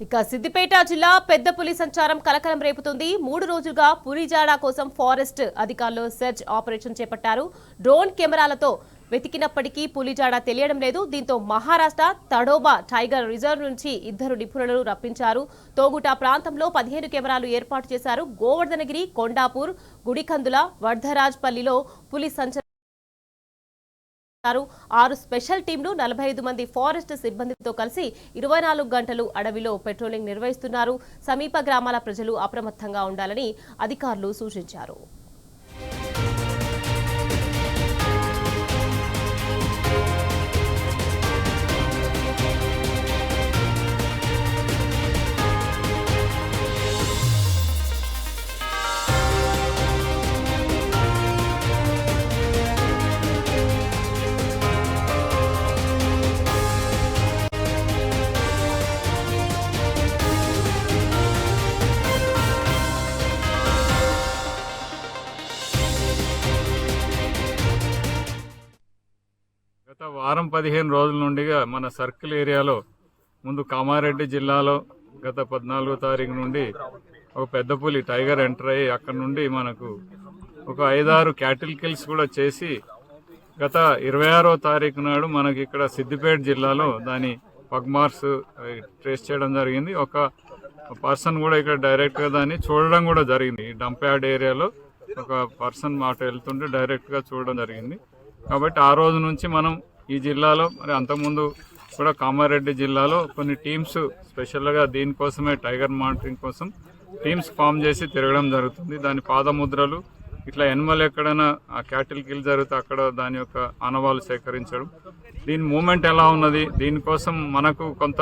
ఇక సిద్దిపేట జిల్లా పెద్దపులి సంచారం కలకలం రేపుతుంది. 3 రోజులుగా పులిజాడ కోసం ఫారెస్ట్ అధికారులు సెర్చ్ ఆపరేషన్ చేపట్టారు. డ్రోన్ కెమెరాలతో వెతికినప్పటికీ పులిజాడ తెలియడం లేదు. దీంతో మహారాష్ట్ర తడోబా టైగర్ రిజర్వ్ నుంచి 2 నిపుణులను రప్పించారు. తోగుట ప్రాంతంలో 15 కెమెరాలు ఏర్పాటు చేశారు. గోవర్ధనగిరి, కొండాపూర్, గుడికందుల, వర్ధరాజ్పల్లిలో పులి సంచారం 6 స్పెషల్ టీంలు 45 మంది ఫారెస్ట్ సిబ్బందితో కలిసి 24 గంటలు అడవిలో పెట్రోలింగ్ నిర్వహిస్తున్నారు. సమీప గ్రామాల ప్రజలు అప్రమత్తంగా ఉండాలని అధికారులు సూచించారు. గత వారం 15 రోజుల నుండిగా మన సర్కిల్ ఏరియాలో ముందు కామారెడ్డి జిల్లాలో గత 14వ తారీఖు నుండి ఒక పెద్ద పులి టైగర్ ఎంటర్ అయ్యి అక్కడ నుండి మనకు ఒక 5-6 క్యాటిల్ కిల్స్ కూడా చేసి గత 26వ తారీఖు నాడు మనకి ఇక్కడ సిద్దిపేట జిల్లాలో దాని పగ్ మార్క్స్ ట్రేస్ చేయడం జరిగింది. ఒక పర్సన్ కూడా ఇక్కడ డైరెక్ట్గా దాన్ని చూడడం కూడా జరిగింది. ఈ డంప్ యార్డ్ ఏరియాలో ఒక పర్సన్ మాట వెళ్తుంటే డైరెక్ట్గా చూడడం జరిగింది. కాబట్టి ఆ రోజు నుంచి మనం ఈ జిల్లాలో మరి అంతకుముందు కూడా కామారెడ్డి జిల్లాలో కొన్ని టీమ్స్ స్పెషల్గా దీనికోసమే టైగర్ మానిటరింగ్ కోసం టీమ్స్ ఫామ్ చేసి తిరగడం జరుగుతుంది. దాని పాదముద్రలు ఇట్లా ఎనిమల్ ఎక్కడైనా ఆ క్యాటిల్ కిల్ జరిగితే అక్కడ దాని యొక్క ఆనవాళ్ళు సేకరించడం, దీని మూమెంట్ ఎలా ఉన్నది, దీనికోసం మనకు కొంత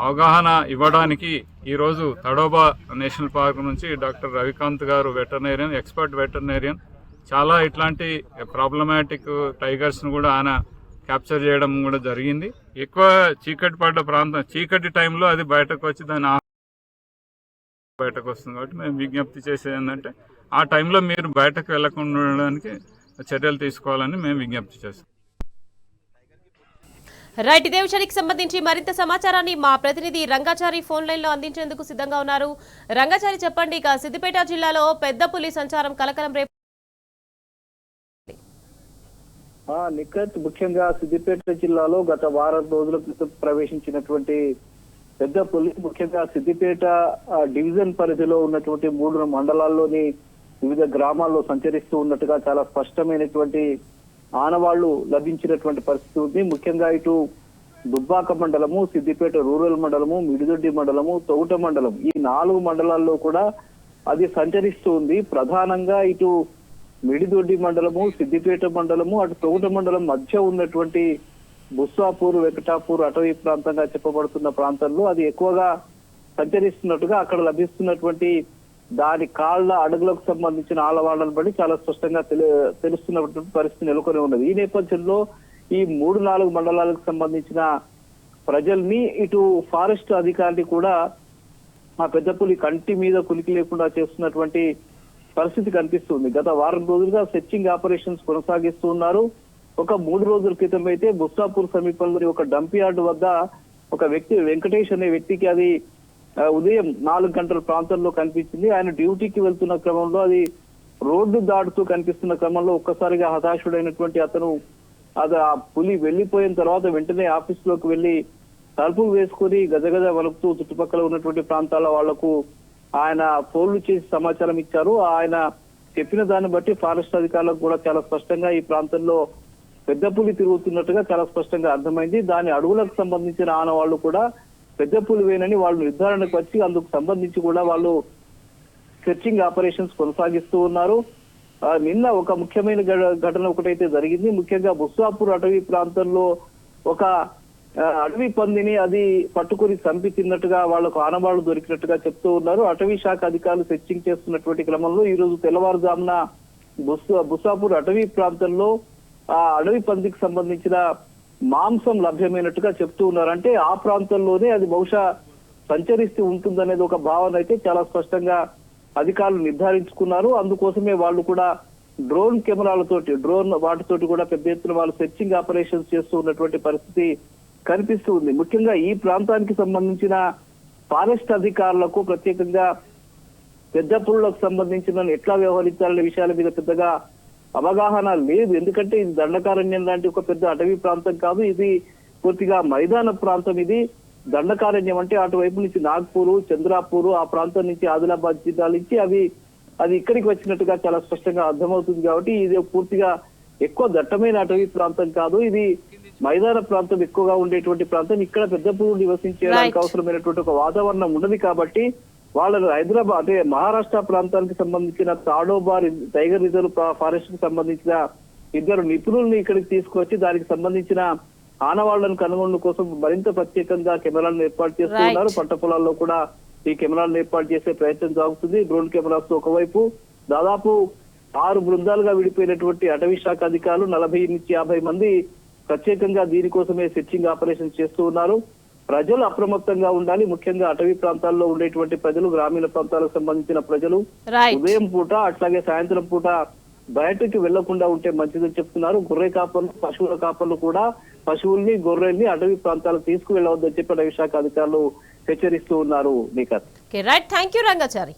అవగాహన ఇవ్వడానికి ఈరోజు తడోబా నేషనల్ పార్క్ నుంచి డాక్టర్ రవికాంత్ గారు వెటర్నేరియన్, ఎక్స్పర్ట్ వెటర్నేరియన్, చాలా ఇట్లాంటి ప్రాబ్లమాటిక్ టైగర్స్ను కూడా ఆయన క్యాప్చర్ చేయడం కూడా జరిగింది. ఎక్కువ చీకటి పడ్డ ప్రాంతం, చీకటి టైంలో అది బయటకు వచ్చి దాని బయటకు వస్తుంది. కాబట్టి మేము విజ్ఞప్తి చేసేది ఏంటంటే ఆ టైంలో మీరు బయటకు వెళ్లకుండా ఉండడానికి చర్యలు తీసుకోవాలని మేము విజ్ఞప్తి చేస్తాం. రైట్, ఇదే విషయానికి సంబంధించి మరింత సమాచారాన్ని మా ప్రతినిధి రంగాచారి ఫోన్ లైన్ లో అందించేందుకు సిద్ధంగా ఉన్నారు. రంగాచారి, చెప్పండి, ఇక సిద్దిపేట జిల్లాలో పెద్ద పులి సంచారం కలకలం రేపు నిఖత్, ముఖ్యంగా సిద్దిపేట జిల్లాలో గత వారం రోజుల క్రితం ప్రవేశించినటువంటి పెద్ద పులి ముఖ్యంగా సిద్దిపేట డివిజన్ పరిధిలో ఉన్నటువంటి 3 మండలాల్లోని వివిధ గ్రామాల్లో సంచరిస్తూ ఉన్నట్టుగా చాలా స్పష్టమైనటువంటి ఆనవాళ్లు లభించినటువంటి పరిస్థితి ఉంది. ముఖ్యంగా ఇటు దుబ్బాక మండలము, సిద్దిపేట రూరల్ మండలము, మిడిదొడ్డి మండలము, తౌట మండలం, ఈ 4 మండలాల్లో కూడా అది సంచరిస్తూ ఉంది. ప్రధానంగా ఇటు మిడిదొడ్డి మండలము, సిద్దిపేట మండలము, అటు తౌట మండలం మధ్య ఉన్నటువంటి బుస్సాపూర్, వెంకటాపూర్ అటవీ ప్రాంతంగా చెప్పబడుతున్న ప్రాంతంలో అది ఎక్కువగా సంచరిస్తున్నట్టుగా అక్కడ లభిస్తున్నటువంటి దాని కాళ్ల అడుగులకు సంబంధించిన ఆలవాళ్లను బట్టి చాలా స్పష్టంగా తెలుస్తున్నటువంటి పరిస్థితి నెలకొని ఉన్నది. ఈ నేపథ్యంలో ఈ 3-4 మండలాలకు సంబంధించిన ప్రజల్ని ఇటు ఫారెస్ట్ అధికారిని కూడా ఆ పెద్ద పులి కంటి మీద కులికి లేకుండా చేస్తున్నటువంటి పరిస్థితి కనిపిస్తుంది. గత వారం రోజులుగా సెర్చింగ్ ఆపరేషన్స్ కొనసాగిస్తూ ఉన్నారు. ఒక 3 రోజుల క్రితం అయితే బుస్సాపూర్ సమీపంలోని ఒక డంప్ యార్డ్ వద్ద ఒక వ్యక్తి, వెంకటేష్ అనే వ్యక్తికి అది ఉదయం 4 గంటల ప్రాంతంలో కనిపించింది. ఆయన డ్యూటీకి వెళ్తున్న క్రమంలో అది రోడ్డు దాటుతూ కనిపిస్తున్న క్రమంలో ఒక్కసారిగా హతాశుడైనటువంటి అతను అది ఆ పులి వెళ్లిపోయిన తర్వాత వెంటనే ఆఫీస్ లోకి వెళ్లి తలుపులు వేసుకుని గజగజ వణుకుతూ చుట్టుపక్కల ఉన్నటువంటి ప్రాంతాల వాళ్లకు ఆయన ఫోన్లు చేసి సమాచారం ఇచ్చారు. ఆయన చెప్పిన దాన్ని బట్టి ఫారెస్ట్ అధికారులకు కూడా చాలా స్పష్టంగా ఈ ప్రాంతంలో పెద్ద పులి తిరుగుతున్నట్టుగా చాలా స్పష్టంగా అర్థమైంది. దాని అడవులకు సంబంధించిన ఆనవాళ్లు కూడా పెద్ద పులివేనని వాళ్ళు నిర్ధారణకు వచ్చి అందుకు సంబంధించి కూడా వాళ్ళు సెర్చింగ్ ఆపరేషన్స్ కొనసాగిస్తూ ఉన్నారు. నిన్న ఒక ముఖ్యమైన ఘటన ఒకటైతే జరిగింది. ముఖ్యంగా బుస్సాపూర్ అటవీ ప్రాంతంలో ఒక అడవి పందిని అది పట్టుకుని చంపి తిన్నట్టుగా వాళ్లకు ఆనవాళ్లు దొరికినట్టుగా చెప్తూ ఉన్నారు. అటవీ శాఖ అధికారులు సెర్చింగ్ చేస్తున్నటువంటి క్రమంలో ఈ రోజు తెల్లవారుజామున బుస్సాపూర్ అటవీ ప్రాంతంలో ఆ అడవి పందికి సంబంధించిన మాంసం లభ్యమైనట్టుగా చెప్తూ ఉన్నారు. అంటే ఆ ప్రాంతంలోనే అది బహుశా సంచరిస్తూ ఉంటుందనేది ఒక భావన అయితే చాలా స్పష్టంగా అధికారులు నిర్ధారించుకున్నారు. అందుకోసమే వాళ్ళు కూడా డ్రోన్ కెమెరాలతోటి, వాటితోటి కూడా పెద్ద ఎత్తున వాళ్ళు సెర్చింగ్ ఆపరేషన్స్ చేస్తూ ఉన్నటువంటి పరిస్థితి కనిపిస్తూ ఉంది. ముఖ్యంగా ఈ ప్రాంతానికి సంబంధించిన ఫారెస్ట్ అధికారులకు ప్రత్యేకంగా పెద్ద పులులకు సంబంధించిన ఎట్లా వ్యవహరించాలనే విషయాల మీద పెద్దగా అవగాహన లేదు. ఎందుకంటే ఇది దండకారణ్యం లాంటి ఒక పెద్ద అటవీ ప్రాంతం కాదు, ఇది పూర్తిగా మైదాన ప్రాంతం. ఇది దండకారణ్యం అంటే అటువైపు నుంచి నాగ్పూర్, చంద్రాపూర్, ఆ ప్రాంతం నుంచి ఆదిలాబాద్ జిల్లా నుంచి అది ఇక్కడికి వచ్చినట్టుగా చాలా స్పష్టంగా అర్థమవుతుంది. కాబట్టి ఇది పూర్తిగా ఎక్కువ దట్టమైన అటవీ ప్రాంతం కాదు, ఇది మైదాన ప్రాంతం ఎక్కువగా ఉండేటువంటి ప్రాంతం. ఇక్కడ పెద్ద పులులు నివసించడానికి అవసరమైనటువంటి ఒక వాతావరణం ఉండదు. కాబట్టి వాళ్ళను హైదరాబాద్ అంటే మహారాష్ట్ర ప్రాంతానికి సంబంధించిన తాడోబార్ టైగర్ రిజర్వ్ ఫారెస్ట్ కి సంబంధించిన ఇద్దరు నిపుణుల్ని ఇక్కడికి తీసుకొచ్చి దానికి సంబంధించిన ఆనవాళ్లను కనుగొనడం కోసం మరింత ప్రత్యేకంగా కెమెరాలను ఏర్పాటు చేస్తూ ఉన్నారు. పంట పొలాల్లో కూడా ఈ కెమెరాలను ఏర్పాటు చేసే ప్రయత్నం సాగుతుంది. డ్రోన్ కెమెరాస్ తో ఒకవైపు దాదాపు 6 బృందాలుగా విడిపోయినటువంటి అటవీ శాఖ అధికారులు 40 నుంచి 50 మంది ప్రత్యేకంగా దీనికోసమే సెర్చింగ్ ఆపరేషన్ చేస్తూ ఉన్నారు. ప్రజలు అప్రమత్తంగా ఉండాలి. ముఖ్యంగా అటవీ ప్రాంతాల్లో ఉండేటువంటి ప్రజలు, గ్రామీణ ప్రాంతాలకు సంబంధించిన ప్రజలు ఉదయం పూట అట్లాగే సాయంత్రం పూట బయటకి వెళ్లకుండా ఉంటే మంచిదని చెప్తున్నారు. గొర్రె కాపర్లు, పశువుల కాపర్లు కూడా పశువుల్ని, గొర్రెల్ని అటవీ ప్రాంతాలకు తీసుకువెళ్లవద్దని చెప్పి అటవీ శాఖ అధికారులు హెచ్చరిస్తూ ఉన్నారు. Right, thank you Rangachari.